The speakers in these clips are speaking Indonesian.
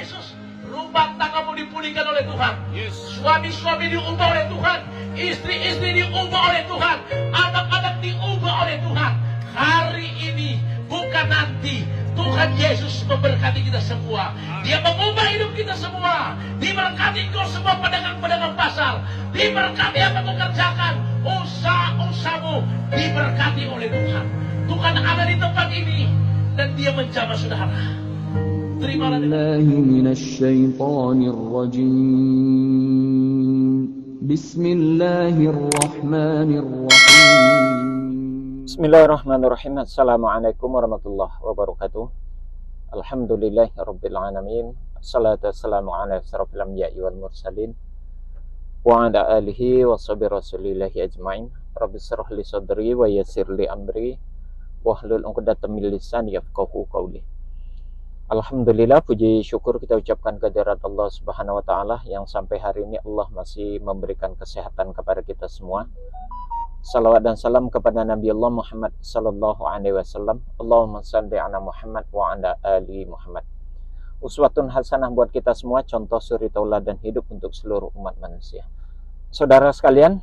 Yesus, rumah tanggamu dipulihkan oleh Tuhan. Suami-suami diubah oleh Tuhan, istri-istri diubah oleh Tuhan, anak-anak diubah oleh Tuhan. Hari ini, bukan nanti. Tuhan Yesus memberkati kita semua. Dia mengubah hidup kita semua. Diberkati kau semua pedagang-pedagang pasar. Diberkati apa kau kerjakan. Usaha-usahamu diberkati oleh Tuhan. Tuhan ada di tempat ini dan Dia menjamah saudara. Terimalah Bismillahirrahmanirrahim. Assalamualaikum warahmatullahi wabarakatuh. Alhamdulillahirabbil alamin. Assalatu wassalamu ala asyrafil anbiya'i wal mursalin wa ala alihi wa sahbihi rasulillahi ajmain. Rabbishrah li sadri wa yassir li amri wahlul 'uqdatam min lisani yafqahu qawli. Alhamdulillah, puji syukur kita ucapkan kehadirat Allah Subhanahu wa taala yang sampai hari ini Allah masih memberikan kesehatan kepada kita semua. Salawat dan salam kepada Nabi Allah Muhammad sallallahu alaihi wasallam. Allahumma shalli ala Muhammad wa ala ali Muhammad. Uswatun hasanah buat kita semua, contoh suri tauladan hidup untuk seluruh umat manusia. Saudara sekalian,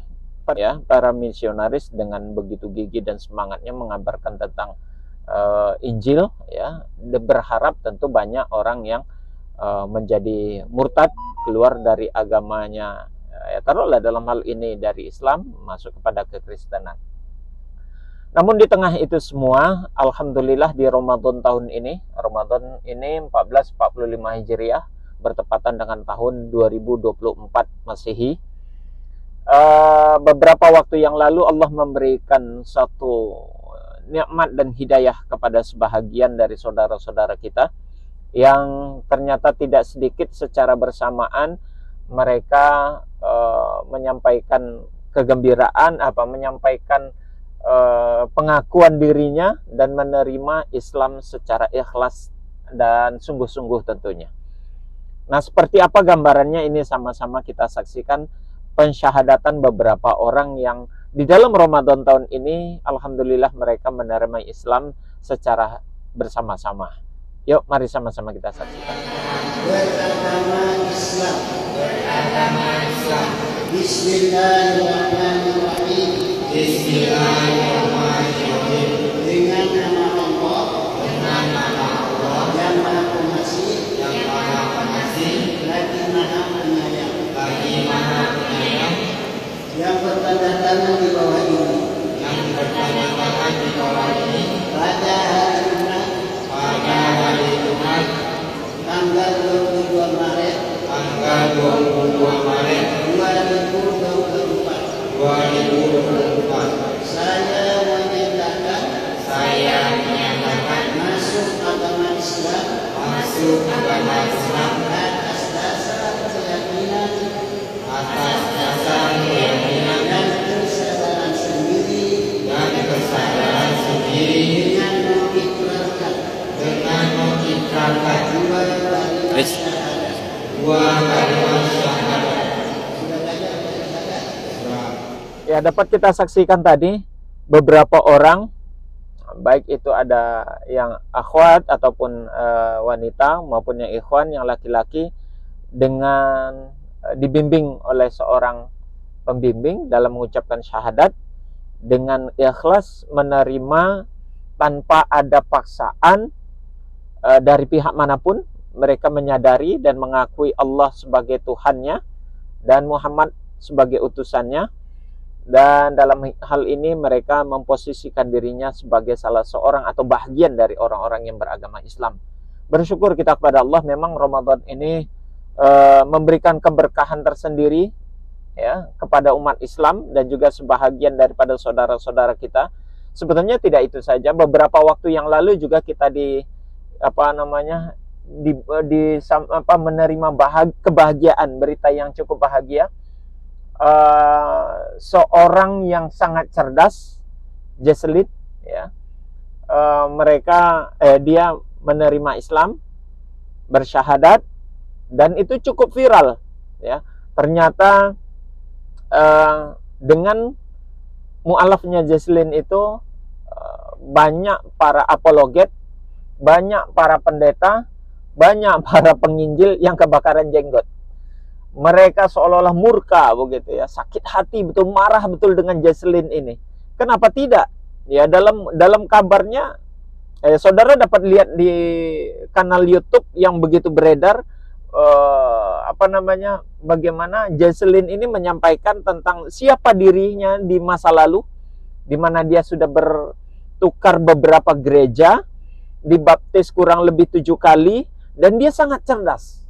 ya, para misionaris dengan begitu gigih dan semangatnya mengabarkan tentang Injil, ya, berharap tentu banyak orang yang menjadi murtad, keluar dari agamanya, ya, taruhlah dalam hal ini dari Islam masuk kepada kekristenan. Namun di tengah itu semua, alhamdulillah di Ramadan tahun ini, Ramadan ini 1445 Hijriah, bertepatan dengan tahun 2024 Masehi. Beberapa waktu yang lalu Allah memberikan satu nikmat dan hidayah kepada sebahagian dari saudara-saudara kita yang ternyata tidak sedikit secara bersamaan mereka menyampaikan kegembiraan, menyampaikan pengakuan dirinya dan menerima Islam secara ikhlas dan sungguh-sungguh tentunya. Nah, seperti apa gambarannya ini sama-sama kita saksikan pensyahadatan beberapa orang yang di dalam Ramadan tahun ini alhamdulillah mereka menerima Islam secara bersama-sama. Yuk, mari sama-sama kita saksikan. Beragama Islam, Bismillahirrahmanirrahim. Bismillahirrahmanirrahim. Dengan nama Allah, yang Maha Pengasih, lagi Maha Penyayang, yang bertanda tangan di bawah ini, pada hari Jumat, tanggal 22 Maret 2024. Saya menyatakan masuk agama Islam atas dasar keyakinan dan kesadaran sendiri dengan mengikrarkan dua kalimat syahadat. Ya, dapat kita saksikan tadi beberapa orang, baik itu ada yang akhwat ataupun wanita maupun yang ikhwan, yang laki-laki, dengan dibimbing oleh seorang pembimbing dalam mengucapkan syahadat dengan ikhlas menerima tanpa ada paksaan dari pihak manapun. Mereka menyadari dan mengakui Allah sebagai Tuhannya dan Muhammad sebagai utusannya, dan dalam hal ini mereka memposisikan dirinya sebagai salah seorang atau bahagian dari orang-orang yang beragama Islam. Bersyukur kita kepada Allah, memang Ramadan ini memberikan keberkahan tersendiri, ya, kepada umat Islam dan juga sebahagian daripada saudara-saudara kita. Sebetulnya tidak itu saja, beberapa waktu yang lalu juga kita menerima kebahagiaan, berita yang cukup bahagia. Seorang yang sangat cerdas, Jesslyn, ya, dia menerima Islam, bersyahadat, dan itu cukup viral, ya. Ternyata dengan mu'alafnya Jesslyn itu banyak para apologet, banyak para pendeta, banyak para penginjil yang kebakaran jenggot. Mereka seolah-olah murka begitu ya, sakit hati betul, marah betul dengan Jesselyn ini. Kenapa tidak? Ya dalam kabarnya saudara dapat lihat di kanal YouTube yang begitu beredar, bagaimana Jesselyn ini menyampaikan tentang siapa dirinya di masa lalu, di mana dia sudah bertukar beberapa gereja, dibaptis kurang lebih 7 kali, dan dia sangat cerdas.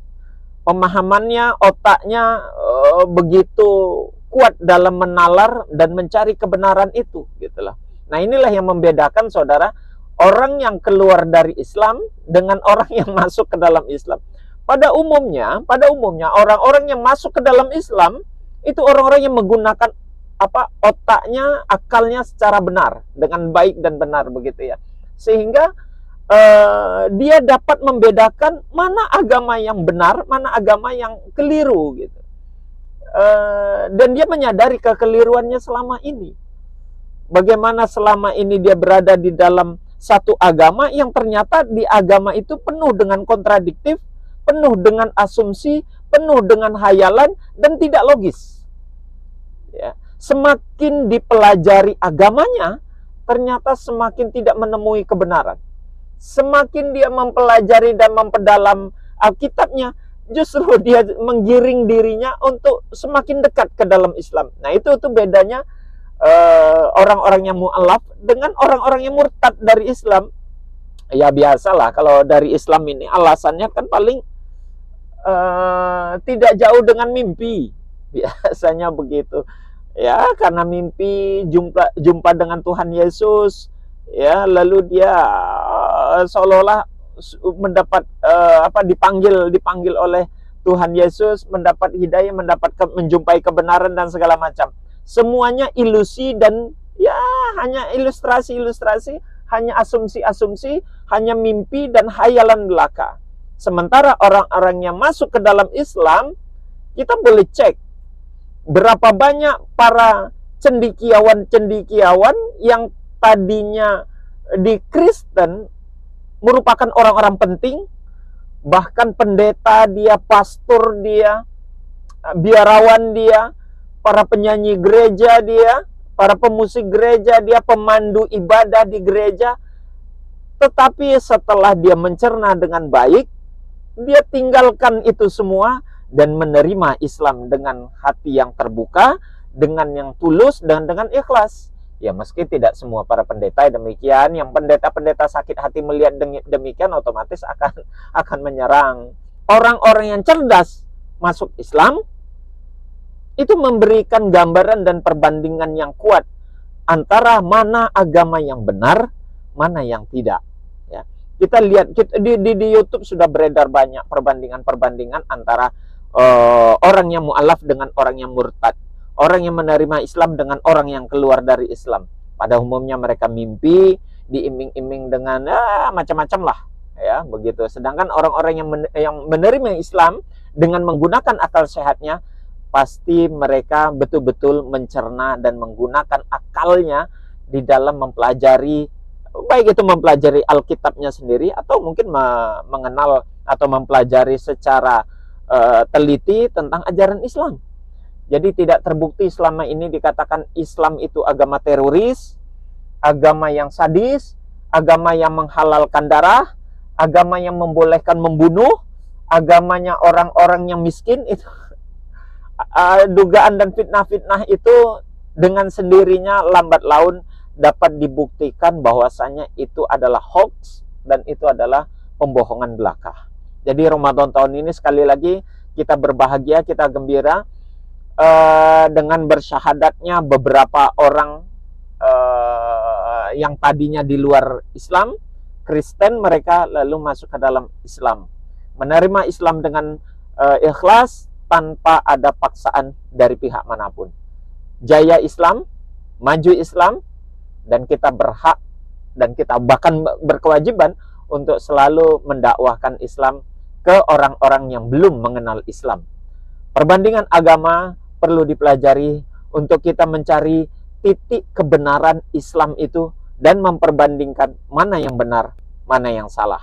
Pemahamannya, otaknya begitu kuat dalam menalar dan mencari kebenaran itu, gitulah. Nah, inilah yang membedakan saudara, orang yang keluar dari Islam dengan orang yang masuk ke dalam Islam. Pada umumnya orang-orang yang masuk ke dalam Islam itu orang-orang yang menggunakan otaknya, akalnya secara benar, dengan baik dan benar begitu ya. Sehingga dia dapat membedakan mana agama yang benar, mana agama yang keliru gitu. Dan dia menyadari kekeliruannya selama ini. Bagaimana selama ini dia berada di dalam satu agama yang ternyata di agama itu penuh dengan kontradiktif, penuh dengan asumsi, penuh dengan hayalan, dan tidak logis. Ya. Semakin dipelajari agamanya, ternyata semakin tidak menemui kebenaran. Semakin dia mempelajari dan memperdalam Alkitabnya, justru dia menggiring dirinya untuk semakin dekat ke dalam Islam. Nah, itu bedanya orang-orang yang mu'alaf dengan orang-orang yang murtad dari Islam. Ya biasalah, kalau dari Islam ini alasannya kan paling tidak jauh dengan mimpi, biasanya begitu ya, karena mimpi jumpa dengan Tuhan Yesus ya, lalu dia seolah-olah mendapat dipanggil oleh Tuhan Yesus, mendapat hidayah, menjumpai kebenaran dan segala macam. Semuanya ilusi dan ya hanya ilustrasi, hanya asumsi, hanya mimpi dan hayalan belaka. Sementara orang-orang yang masuk ke dalam Islam, kita boleh cek berapa banyak para cendikiawan yang tadinya di Kristen merupakan orang-orang penting, bahkan pendeta dia, pastor dia, biarawan dia, para penyanyi gereja dia, para pemusik gereja dia, pemandu ibadah di gereja. Tetapi setelah dia mencerna dengan baik, dia tinggalkan itu semua dan menerima Islam dengan hati yang terbuka, dengan yang tulus, dan dengan ikhlas. Ya meski tidak semua para pendeta demikian, yang pendeta-pendeta sakit hati melihat demikian otomatis akan menyerang. Orang-orang yang cerdas masuk Islam itu memberikan gambaran dan perbandingan yang kuat antara mana agama yang benar, mana yang tidak. Ya. Kita lihat di YouTube sudah beredar banyak perbandingan antara orang yang mu'alaf dengan orang yang murtad, orang yang menerima Islam dengan orang yang keluar dari Islam. Pada umumnya mereka mimpi, diiming-iming dengan macam-macam lah, ya begitu. Sedangkan orang-orang yang menerima Islam dengan menggunakan akal sehatnya, pasti mereka betul-betul mencerna dan menggunakan akalnya di dalam mempelajari, baik itu mempelajari Alkitabnya sendiri atau mungkin mengenal atau mempelajari secara teliti tentang ajaran Islam. Jadi tidak terbukti selama ini dikatakan Islam itu agama teroris, agama yang sadis, agama yang menghalalkan darah, agama yang membolehkan membunuh, agamanya orang-orang yang miskin. Itu dugaan dan fitnah-fitnah itu dengan sendirinya lambat laun dapat dibuktikan bahwasanya itu adalah hoax dan itu adalah pembohongan belaka. Jadi Ramadan tahun ini sekali lagi kita berbahagia, kita gembira dengan bersyahadatnya beberapa orang yang tadinya di luar Islam, Kristen, mereka lalu masuk ke dalam Islam, menerima Islam dengan ikhlas tanpa ada paksaan dari pihak manapun. Jaya Islam, maju Islam, dan kita berhak dan kita bahkan berkewajiban untuk selalu mendakwahkan Islam ke orang-orang yang belum mengenal Islam. Perbandingan agama perlu dipelajari untuk kita mencari titik kebenaran Islam itu dan memperbandingkan mana yang benar, mana yang salah.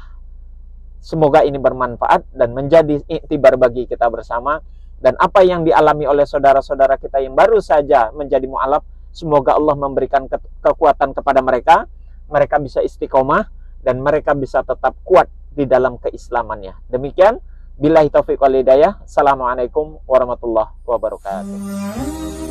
Semoga ini bermanfaat dan menjadi iktibar bagi kita bersama. Dan apa yang dialami oleh saudara-saudara kita yang baru saja menjadi mu'alaf, semoga Allah memberikan kekuatan kepada mereka. Mereka bisa istiqomah dan mereka bisa tetap kuat di dalam keislamannya. Demikian, billahi taufiq wal hidayah. Assalamualaikum warahmatullahi wabarakatuh.